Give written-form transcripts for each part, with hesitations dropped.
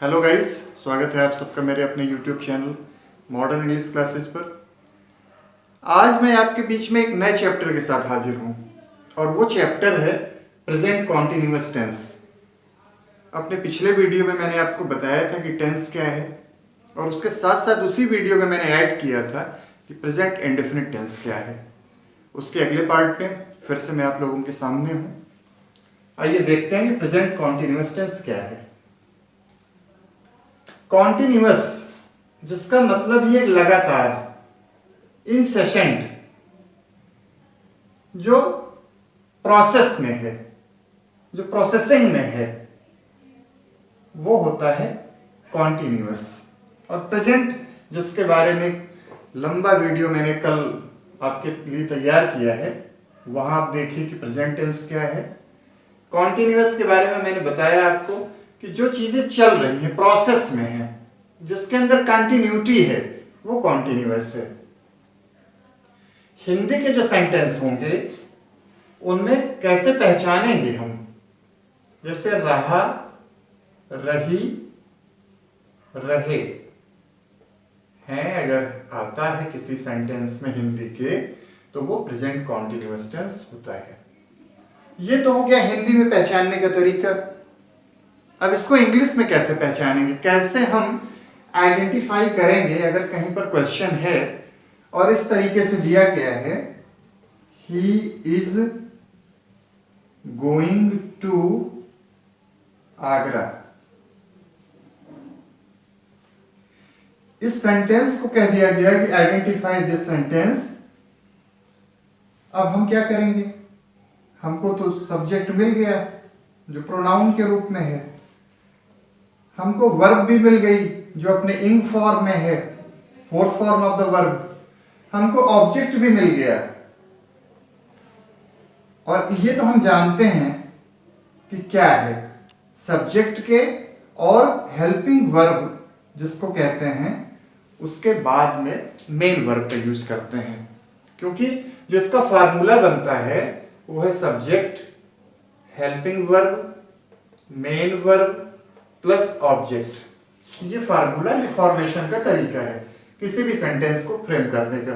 Hello guys, स्वागत है आप सबका मेरे अपने YouTube channel modern English classes पर। आज मैं आपके बीच में एक नए चैप्टर के साथ हाजिर हूं और वो चैप्टर है प्रेजेंट कॉन्टिन्यूअस टेंस। अपने पिछले वीडियो में मैंने आपको बताया था कि टेंस क्या है और उसके साथ साथ उसी वीडियो में मैंने ऐड किया था कि प्रेजेंट इंडेफिनिट टेंस क्या है। उसके अगले पार्ट में फिर से मैं आप लोगों के सामने हूँ। आइए देखते हैं कि प्रेजेंट कॉन्टिन्यूअस टेंस क्या है। कॉन्टिन्यूअस जिसका मतलब ही है लगातार, इंसेसेंट, जो प्रोसेस में है, जो प्रोसेसिंग में है, वो होता है कॉन्टिन्यूअस। और प्रेजेंट जिसके बारे में लंबा वीडियो मैंने कल आपके लिए तैयार किया है, वहां आप देखिए कि प्रेजेंट टेंस क्या है। कॉन्टिन्यूअस के बारे में मैंने बताया आपको कि जो चीजें चल रही हैं, प्रोसेस में है, जिसके अंदर कंटिन्यूटी है, वो कॉन्टिन्यूअस है। हिंदी के जो सेंटेंस होंगे उनमें कैसे पहचानेंगे हम, जैसे रहा, रही, रहे हैं, अगर आता है किसी सेंटेंस में हिंदी के तो वो प्रेजेंट कॉन्टिन्यूअस टेंस होता है। ये तो हो गया हिंदी में पहचानने का तरीका। अब इसको इंग्लिश में कैसे पहचानेंगे, कैसे हम आइडेंटिफाई करेंगे। अगर कहीं पर क्वेश्चन है और इस तरीके से दिया गया है, he is going to Agra, इस सेंटेंस को कह दिया गया कि आइडेंटिफाई दिस सेंटेंस। अब हम क्या करेंगे, हमको तो सब्जेक्ट मिल गया जो प्रोनाउन के रूप में है, हमको वर्ब भी मिल गई जो अपने इंग फॉर्म में है, fourth form of the verb, हमको ऑब्जेक्ट भी मिल गया। और ये तो हम जानते हैं कि क्या है, सब्जेक्ट के और हेल्पिंग वर्ब जिसको कहते हैं उसके बाद में मेन वर्ब का यूज करते हैं, क्योंकि जो इसका फार्मूला बनता है वो है subject, helping verb, main verb plus object. ये फार्मूला, ये फॉर्मेशन का तरीका है किसी भी सेंटेंस को फ्रेम करने का।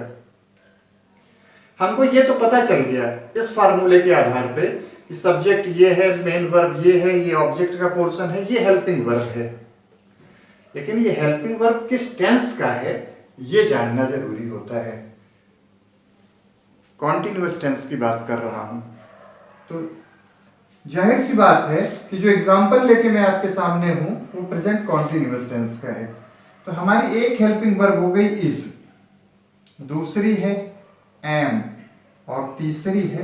हमको ये तो पता चल गया इस फार्मूले के आधार पे कि सब्जेक्ट ये है, मेन वर्ब ये है, ये ऑब्जेक्ट का पोर्शन है, ये हेल्पिंग वर्ब है। लेकिन ये हेल्पिंग वर्ब किस टेंस का है ये जानना जरूरी होता है। कॉन्टिन्यूअस टेंस की बात कर रहा हूं तो जाहिर सी बात है कि जो एग्जाम्पल लेके मैं आपके सामने हूं वो प्रेजेंट कॉन्टिन्यूअस टेंस का है। तो हमारी एक हेल्पिंग वर्ब हो गई इज, दूसरी है एम और तीसरी है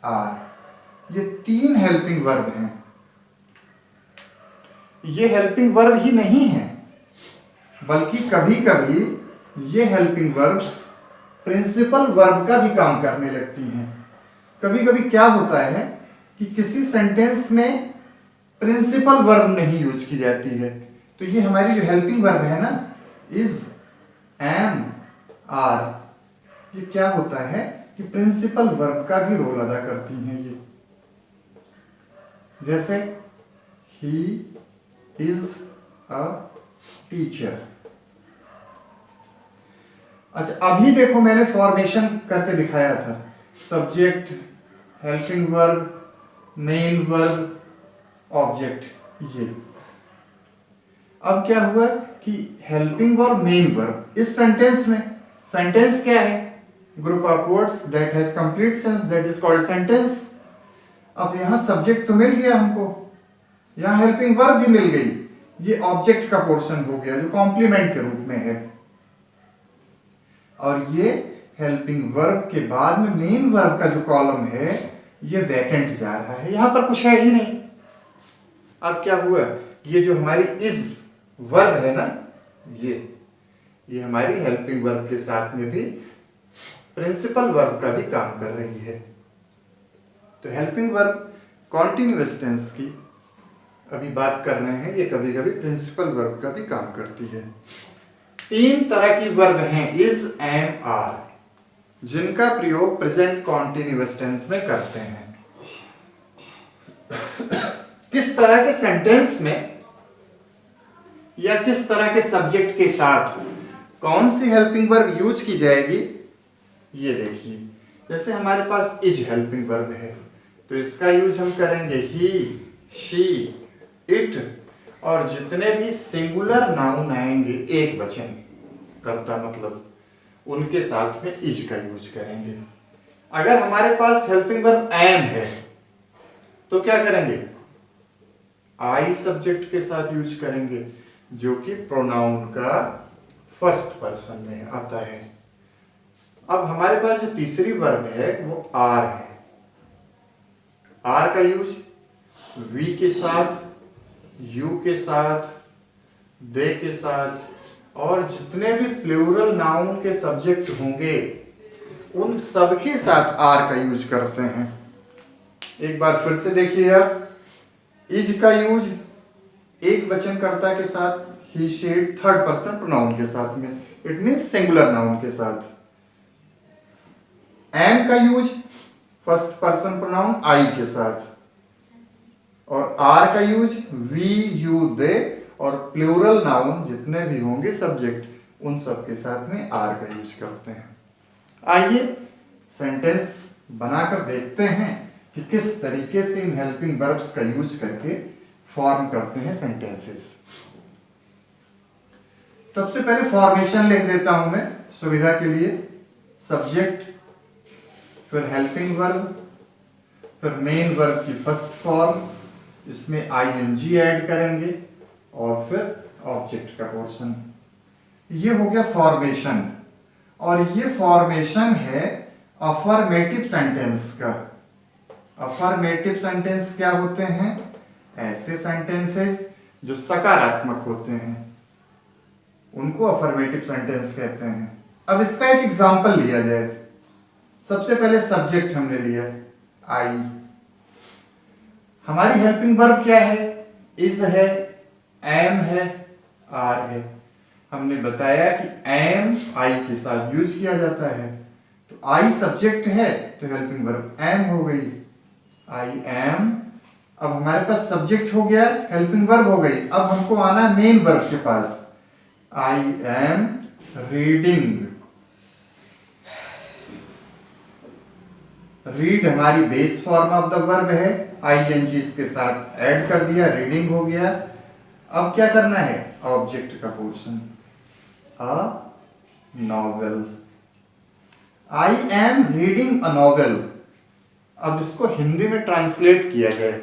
आर। ये तीन हेल्पिंग वर्ब हैं। ये हेल्पिंग वर्ब ही नहीं है, बल्कि कभी कभी ये हेल्पिंग वर्ब्स प्रिंसिपल वर्ब का भी काम करने लगती हैं। कभी कभी क्या होता है कि किसी सेंटेंस में प्रिंसिपल वर्ब नहीं यूज की जाती है, तो ये हमारी जो हेल्पिंग वर्ब है ना, इज, एम, आर, ये क्या होता है कि प्रिंसिपल वर्ब का भी रोल अदा करती हैं ये। जैसे ही इज अ टीचर। अच्छा, अभी देखो मैंने फॉर्मेशन करके दिखाया था, subject, helping verb, main verb, object. ये अब क्या हुआ कि हेल्पिंग वर्ब, मेन वर्ब इस सेंटेंस में, सेंटेंस क्या है, group of words that has complete sense, that is called sentence. अब यहां सब्जेक्ट तो मिल गया हमको, यहां हेल्पिंग वर्ब भी मिल गई, ये ऑब्जेक्ट का पोर्शन हो गया जो कॉम्प्लीमेंट के रूप में है। और ये हेल्पिंग वर्ब के बाद में मेन वर्ब का जो कॉलम है ये वैकेंट जा रहा है, यहां पर कुछ है ही नहीं। अब क्या हुआ, ये जो हमारी इज वर्ब है ना, ये हमारी हेल्पिंग वर्ब के साथ में भी प्रिंसिपल वर्ब का भी काम कर रही है। तो हेल्पिंग वर्ब कॉन्टिन्यूअस टेंस की अभी बात कर रहे हैं, ये कभी कभी प्रिंसिपल वर्ब का भी काम करती है। तीन तरह की वर्ब हैं इज, एम, आर, जिनका प्रयोग प्रेजेंट कॉन्टिन्यूअस टेंस में करते हैं। किस तरह के सेंटेंस में या किस तरह के सब्जेक्ट के साथ कौन सी हेल्पिंग वर्ब यूज की जाएगी, ये देखिए। जैसे हमारे पास इज हेल्पिंग वर्ब है तो इसका यूज हम करेंगे ही, शी, इट, और जितने भी सिंगुलर नाउन आएंगे एक वचन कर्ता मतलब, उनके साथ में इज का यूज करेंगे। अगर हमारे पास हेल्पिंग वर्ब एम है तो क्या करेंगे, आई सब्जेक्ट के साथ यूज करेंगे, जो कि प्रोनाउन का फर्स्ट पर्सन में आता है। अब हमारे पास जो तीसरी वर्ब है वो आर है। आर का यूज वी के साथ, यू के साथ, दे के साथ और जितने भी प्लूरल नाउन के सब्जेक्ट होंगे उन सबके साथ आर का यूज करते हैं। एक बार फिर से देखिए आप, इज का यूज एक वचनकर्ता के साथ, ही, शी, थर्ड पर्सन प्रोनाउन के साथ में, इट मीन सिंगुलर नाउन के साथ। एम का यूज फर्स्ट पर्सन प्रोनाउन आई के साथ, और आर का यूज वी, यू, दे और प्लूरल नाउन जितने भी होंगे सब्जेक्ट उन सब के साथ में आर का यूज करते हैं। आइए सेंटेंस बनाकर देखते हैं कि किस तरीके से इन हेल्पिंग वर्ब्स का यूज करके फॉर्म करते हैं सेंटेंसेस। सबसे पहले फॉर्मेशन लिख देता हूं मैं सुविधा के लिए। सब्जेक्ट, फिर हेल्पिंग वर्ब, फिर मेन वर्ब की फर्स्ट फॉर्म, इसमें आईएनजी ऐड करेंगे और फिर ऑब्जेक्ट का पोर्शन। ये हो गया फॉर्मेशन, और ये फॉर्मेशन है अफर्मेटिव सेंटेंस का। अफर्मेटिव सेंटेंस क्या होते हैं, ऐसे सेंटेंसेस जो सकारात्मक होते हैं उनको अफर्मेटिव सेंटेंस कहते हैं। अब इसका एक एग्जांपल लिया जाए। सबसे पहले सब्जेक्ट हमने लिया आई, हमारी हेल्पिंग वर्ब क्या है, इज है, एम है, आर है। हमने बताया कि एम आई के साथ यूज किया जाता है, तो आई सब्जेक्ट है तो हेल्पिंग वर्ब एम हो गई, आई एम। अब हमारे पास सब्जेक्ट हो गया, हेल्पिंग वर्ब हो गई। अब हमको आना है मेन वर्ब के पास। I am reading. रीड हमारी base form of the verb है, आईएनजी इसके साथ ऐड कर दिया, रीडिंग हो गया। अब क्या करना है, ऑब्जेक्ट का portion, a novel. I am reading a novel. अब इसको हिंदी में ट्रांसलेट किया गया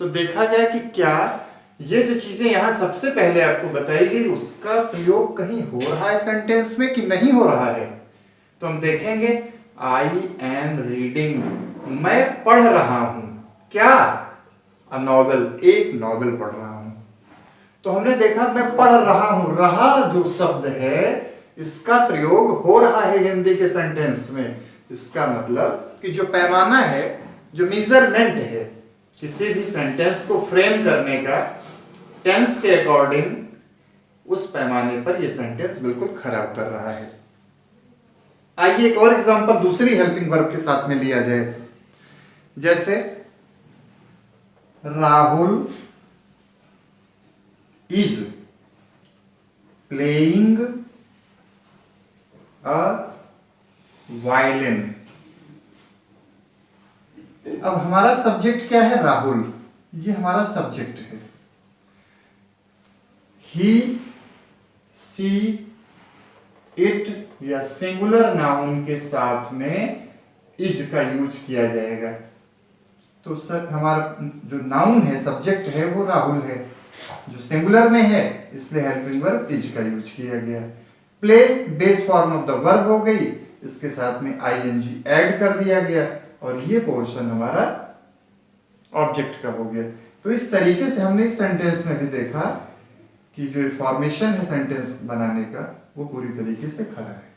तो देखा गया कि क्या ये जो चीजें यहां सबसे पहले आपको बताई गई उसका प्रयोग कहीं हो रहा है सेंटेंस में कि नहीं हो रहा है। तो हम देखेंगे आई एम रीडिंग, मैं पढ़ रहा हूं क्या, अ नॉवेल, एक नॉवेल पढ़ रहा हूं। तो हमने देखा मैं पढ़ रहा हूं, रहा जो शब्द है इसका प्रयोग हो रहा है हिंदी के सेंटेंस में। इसका मतलब कि जो पैमाना है, जो मेजरमेंट है किसी भी सेंटेंस को फ्रेम करने का टेंस के अकॉर्डिंग, उस पैमाने पर यह सेंटेंस बिल्कुल खरा उतर रहा है। आइए एक और एग्जांपल दूसरी हेल्पिंग वर्ब के साथ में लिया जाए। जैसे Rahul is playing a violin. अब हमारा सब्जेक्ट क्या है, राहुल, ये हमारा सब्जेक्ट है। ही, सी, इट या सिंगुलर नाउन के साथ में इज का यूज किया जाएगा। तो सर हमारा जो नाउन है, सब्जेक्ट है, वो राहुल है, जो सिंगुलर में है इसलिए हेल्पिंग वर्ब इज का यूज किया गया। Play base form of the verb हो गई, इसके साथ में आईएनजी ऐड कर दिया गया और ये पोर्शन हमारा ऑब्जेक्ट का हो गया। तो इस तरीके से हमने इस सेंटेंस में भी देखा कि जो फॉर्मेशन है सेंटेंस बनाने का वो पूरी तरीके से खरा है।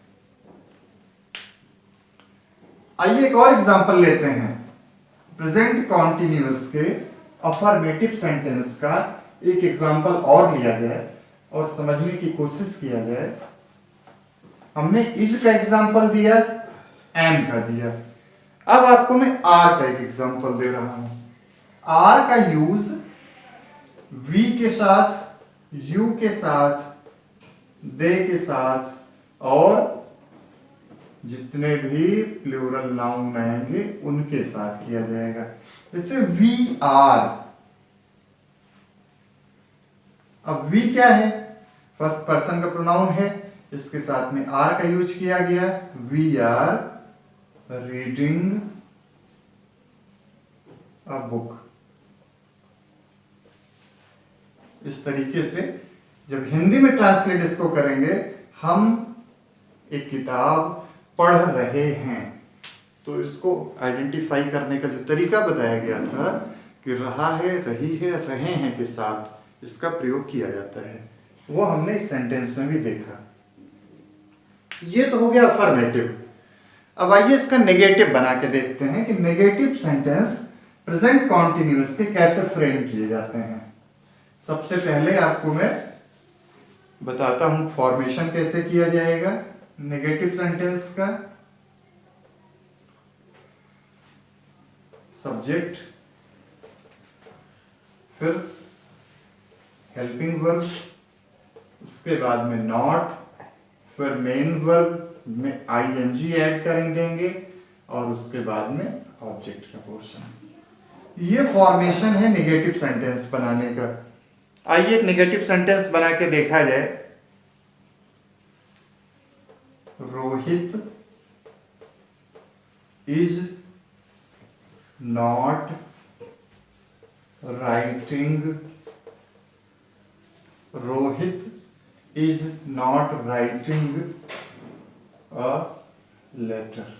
आइए एक और एग्जांपल लेते हैं। प्रेजेंट कॉन्टिन्यूअस के अफर्मेटिव सेंटेंस का एक एग्जांपल और लिया जाए और समझने की कोशिश किया जाए। हमने इज का एग्जांपल दिया, एम का दिया। अब आपको मैं आर का एक एग्जांपल दे रहा हूं। आर का यूज वी के साथ, यू के साथ, दे के साथ और जितने भी प्लूरल नाउन आएंगे उनके साथ किया जाएगा। जैसे वी आर, अब वी क्या है? फर्स्ट पर्सन का प्रोनाउन है, इसके साथ में आर का यूज किया गया। We are reading a book. इस तरीके से जब हिंदी में ट्रांसलेट इसको करेंगे, हम एक किताब पढ़ रहे हैं, तो इसको आइडेंटिफाई करने का जो तरीका बताया गया था कि रहा है, रही है, रहे हैं के साथ इसका प्रयोग किया जाता है, वो हमने इस सेंटेंस में भी देखा। ये तो हो गया अफर्मेटिव। अब आइए इसका नेगेटिव बना के देखते हैं कि नेगेटिव सेंटेंस प्रेजेंट कॉन्टिन्यूअस के कैसे फ्रेम किए जाते हैं। सबसे पहले आपको मैं बताता हूं फॉर्मेशन कैसे किया जाएगा नेगेटिव सेंटेंस का। सब्जेक्ट, फिर हेल्पिंग वर्ब, उसके बाद में नॉट, फिर मेन वर्ब में आईएनजी ऐड कर देंगे और उसके बाद में ऑब्जेक्ट का पोर्शन। ये फॉर्मेशन है नेगेटिव सेंटेंस बनाने का। आइए एक नेगेटिव सेंटेंस बना के देखा जाए। Rohit is not writing, Rohit is not writing a letter.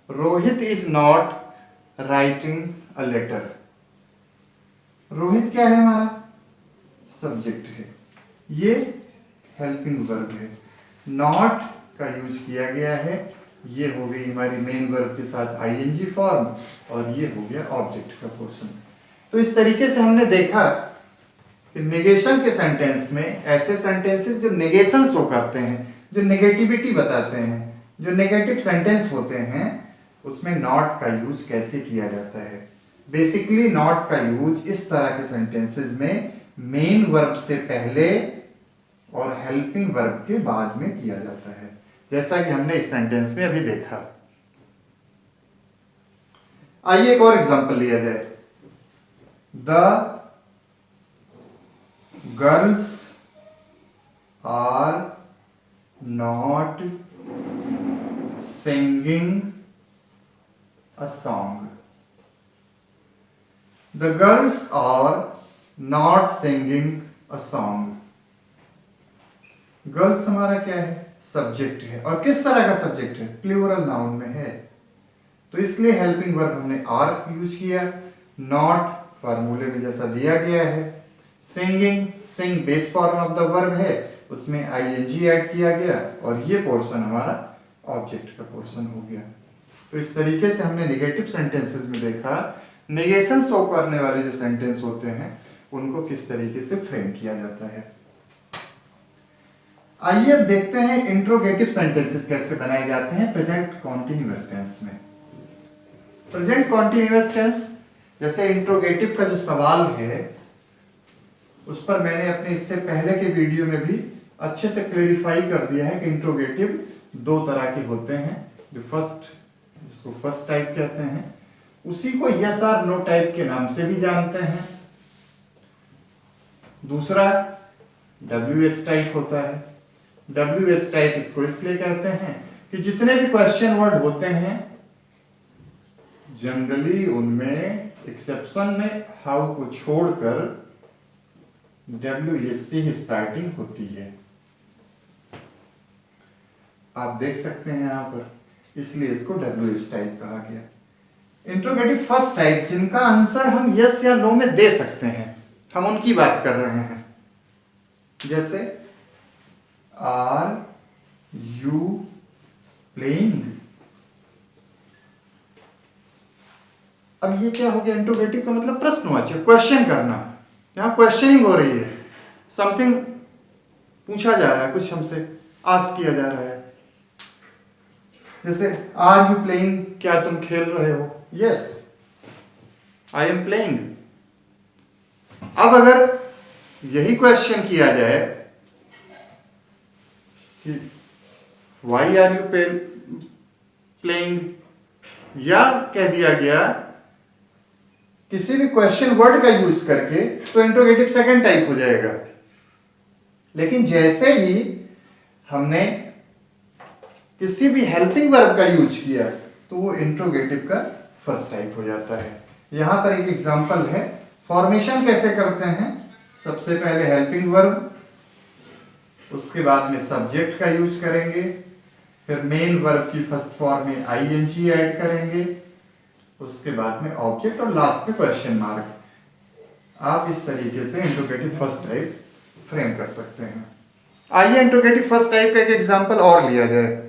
Rohit is not writing a letter. Rohit क्या है? हमारा सब्जेक्ट है, ये हेल्पिंग वर्ब है, नॉट का यूज किया गया है, ये हो गई हमारी मेन वर्ब के साथ आईएनजी फॉर्म और ये हो गया ऑब्जेक्ट का पोर्शन। तो इस तरीके से हमने देखा कि नेगेशन के सेंटेंस में ऐसे सेंटेंसेस जो नेगेशन शो करते हैं, जो नेगेटिविटी बताते हैं, जो नेगेटिव सेंटेंस होते हैं, उसमें नॉट का यूज कैसे किया जाता है। बेसिकली नॉट का यूज इस तरह के सेंटेंसेस में मेन वर्ब से पहले और हेल्पिंग वर्ब के बाद में किया जाता है, जैसा कि हमने इस सेंटेंस में अभी देखा। आइए एक और एग्जांपल लिया जाए। The girls are not singing a song. The girls are not singing a song. Girls हमारा क्या है? सब्जेक्ट है, और किस तरह का सब्जेक्ट है? प्लूरल नाउन में है, तो इसलिए हेल्पिंग वर्ब हमने आर यूज किया। नॉट फार्मूले में जैसा दिया गया है। Singing, sing base form of the verb है, उसमें आईएनजी ऐड किया गया और ये पोर्शन हमारा ऑब्जेक्ट का पोर्शन हो गया। तो इस तरीके से हमने नेगेटिव सेंटेंसेस में देखा नेगेशन शो करने वाले जो सेंटेंस होते हैं उनको किस तरीके से फ्रेम किया जाता है। आइए अब देखते हैं इंट्रोगेटिव सेंटेंसेस कैसे बनाए जाते हैं प्रेजेंट कॉन्टिन्यूअस टेंस में। प्रेजेंट कॉन्टिन्यूअस टेंस, जैसे इंट्रोगेटिव का जो सवाल है उस पर मैंने अपने इससे पहले के वीडियो में भी अच्छे से क्लेरिफाई कर दिया है कि इंट्रोगेटिव दो तरह के होते हैं। जो फर्स्ट, जिसको फर्स्ट टाइप कहते हैं, उसी को यस और नो टाइप के नाम से भी जानते हैं। दूसरा WS टाइप होता है। WS टाइप इसको इसलिए कहते हैं कि जितने भी क्वेश्चन वर्ड होते हैं जनरली उनमें एक्सेप्शन में हाउ को छोड़कर WS से ही स्टार्टिंग होती है। आप देख सकते हैं यहां पर, इसलिए इसको WS टाइप कहा गया। इंट्रोगेटिव फर्स्ट टाइप, जिनका आंसर हम यस या नो में दे सकते हैं, हम उनकी बात कर रहे हैं। जैसे आर यू प्लेइंग। अब ये क्या हो गया? इंट्रोगेटिव का मतलब प्रश्नवाचक, क्वेश्चन करना। यहां क्वेश्चनिंग हो रही है, समथिंग पूछा जा रहा है, कुछ हमसे आस्क किया जा रहा है। जैसे आर यू प्लेइंग, क्या तुम खेल रहे हो? Yes, I am playing. अब अगर यही क्वेश्चन किया जाए कि वाई आर यू प्लेइंग, या कह दिया गया किसी भी क्वेश्चन वर्ड का यूज करके, तो इंट्रोगेटिव सेकंड टाइप हो जाएगा। लेकिन जैसे ही हमने किसी भी हेल्पिंग वर्ब का यूज किया तो वो इंट्रोगेटिव का फर्स्ट टाइप हो जाता है। यहां पर एक एग्जांपल है, फॉर्मेशन कैसे करते हैं। सबसे पहले हेल्पिंग वर्ब, उसके बाद में सब्जेक्ट का यूज करेंगे, फिर मेन वर्ब की फर्स्ट फॉर्म में आईएनजी ऐड करेंगे, उसके बाद में ऑब्जेक्ट और लास्ट में क्वेश्चन मार्क। आप इस तरीके से इंट्रोगेटिव फर्स्ट टाइप फ्रेम कर सकते हैं। आइए इंट्रोगेटिव फर्स्ट टाइप का एक एग्जांपल और लिया जाए।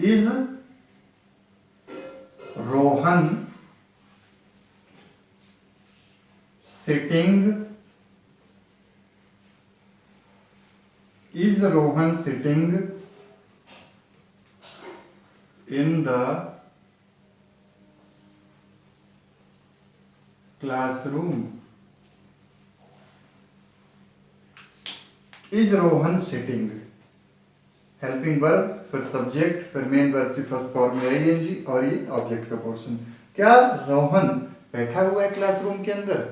Is Rohan sitting, is Rohan sitting in the classroom? Is Rohan sitting? Helping verb, फिर सब्जेक्ट, फिर मेन वर्ब की फर्स्ट फॉर्म में आईएनजी और ये ऑब्जेक्ट का पोर्शन। क्या रोहन बैठा हुआ है क्लासरूम के अंदर?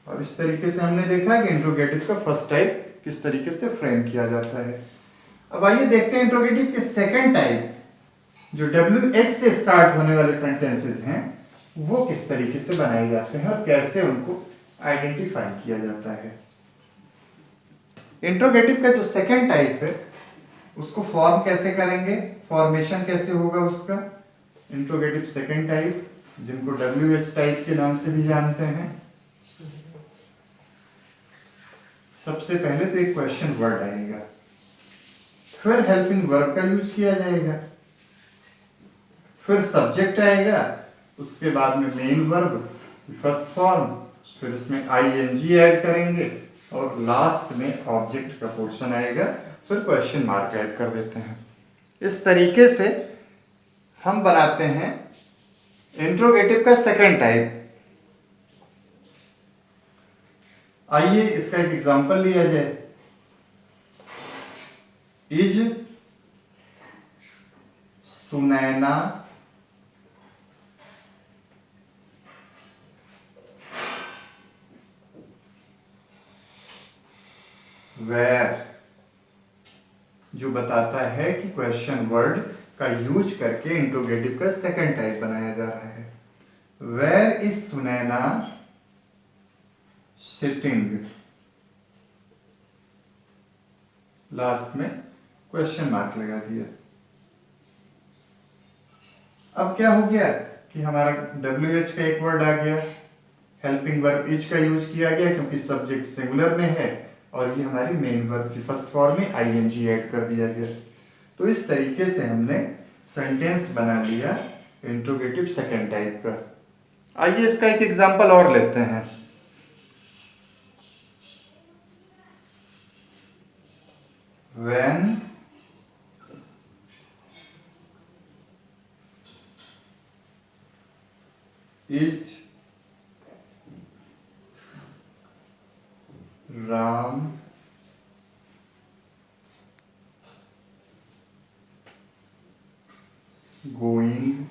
और इस तरीके से हमने देखा कि इंट्रोगेटिव का फर्स्ट टाइप किस तरीके से फ्रेम किया जाता है। अब आइए देखते हैं इंट्रोगेटिव के सेकंड टाइप, जो WH से स्टार्ट होने वाले सेंटेंसेस हैं, वो किस तरीके से बनाए जाते हैं और कैसे उनको आइडेंटिफाई किया जाता है। इंट्रोगेटिव का जो सेकंड टाइप है उसको फॉर्म कैसे करेंगे, फॉर्मेशन कैसे होगा उसका। इंट्रोगेटिव सेकंड टाइप, जिनको WH टाइप के नाम से भी जानते हैं। सबसे पहले तो एक क्वेश्चन वर्ड आएगा, फिर हेल्पिंग वर्ब का यूज किया जाएगा, फिर सब्जेक्ट आएगा, उसके बाद में मेन वर्ब फर्स्ट फॉर्म, फिर उसमें आईएनजी ऐड करेंगे और लास्ट में ऑब्जेक्ट का पोर्शन आएगा, फिर क्वेश्चन मार्क ऐड कर देते हैं। इस तरीके से हम बनाते हैं इंट्रोगेटिव का सेकंड टाइप। आइए इसका एक एग्जांपल लिया जाए। इज सुनैना वेयर, जो बताता है कि क्वेश्चन वर्ड का यूज करके इंट्रोगेटिव का सेकंड टाइप बनाया जा रहा है। Where is Sunaina sitting, last में क्वेश्चन मार्क लगा दिया। अब क्या हो गया कि हमारा WH का एक वर्ड आ गया, हेल्पिंग वर्ब इज का यूज किया गया क्योंकि सब्जेक्ट सिंगुलर में है, और ये हमारी मेन वर्ब की फर्स्ट फॉर्म में आईएनजी ऐड कर दिया गया। तो इस तरीके से हमने सेंटेंस बना लिया इंट्रोगेटिव सेकंड टाइप का। आइए इसका एक एग्जांपल और लेते हैं। When is Ram going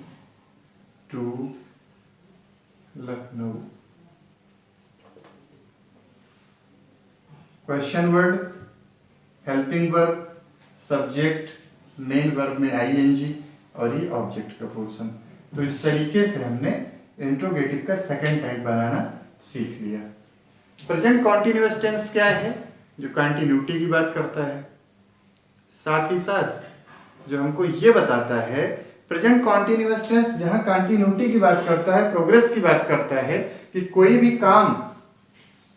to Lucknow? Question word, helping verb, subject, main verb में आईएनजी और ये ऑब्जेक्ट का पोर्शन। तो इस तरीके से हमने इंट्रोगेटिव का सेकंड टाइप बनाना सीख लिया। प्रेजेंट कॉन्टिन्यूअस टेंस क्या है? जो कंटिन्यूटी की बात करता है, साथ ही साथ जो हमको ये बताता है प्रेजेंट कॉन्टिन्यूअस टेंस जहां कंटिन्यूटी की बात करता है, प्रोग्रेस की बात करता है कि कोई भी काम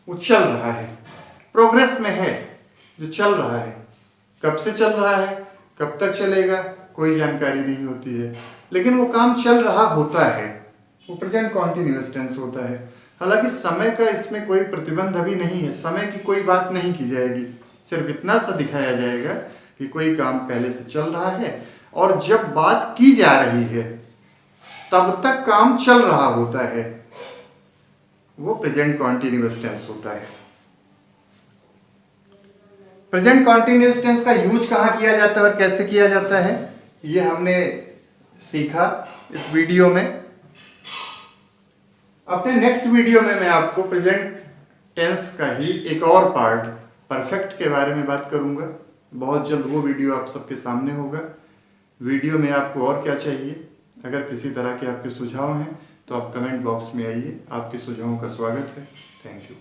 वो चल रहा है, प्रोग्रेस में है, जो चल रहा है। कब से चल रहा है, कब तक चलेगा, कोई जानकारी नहीं होती है, लेकिन वो काम चल रहा होता है, वो प्रेजेंट कॉन्टिन्यूअस टेंस होता है। हालांकि समय का इसमें कोई प्रतिबंध अभी नहीं है, समय की कोई बात नहीं की जाएगी, सिर्फ इतना सा दिखाया जाएगा कि कोई काम पहले से चल रहा है और जब बात की जा रही है तब तक काम चल रहा होता है, वो प्रेजेंट कॉन्टिन्यूअस टेंस होता है। प्रेजेंट कॉन्टिन्यूअस टेंस का यूज कहाँ किया जाता है और कैसे किया जाता है, ये हमने सीखा इस वीडियो में। अपने नेक्स्ट वीडियो में मैं आपको प्रेजेंट टेंस का ही एक और पार्ट परफेक्ट के बारे में बात करूंगा। बहुत जल्द वो वीडियो आप सबके सामने होगा। वीडियो में आपको और क्या चाहिए, अगर किसी तरह के आपके सुझाव हैं तो आप कमेंट बॉक्स में आइए, आपके सुझावों का स्वागत है। Thank you.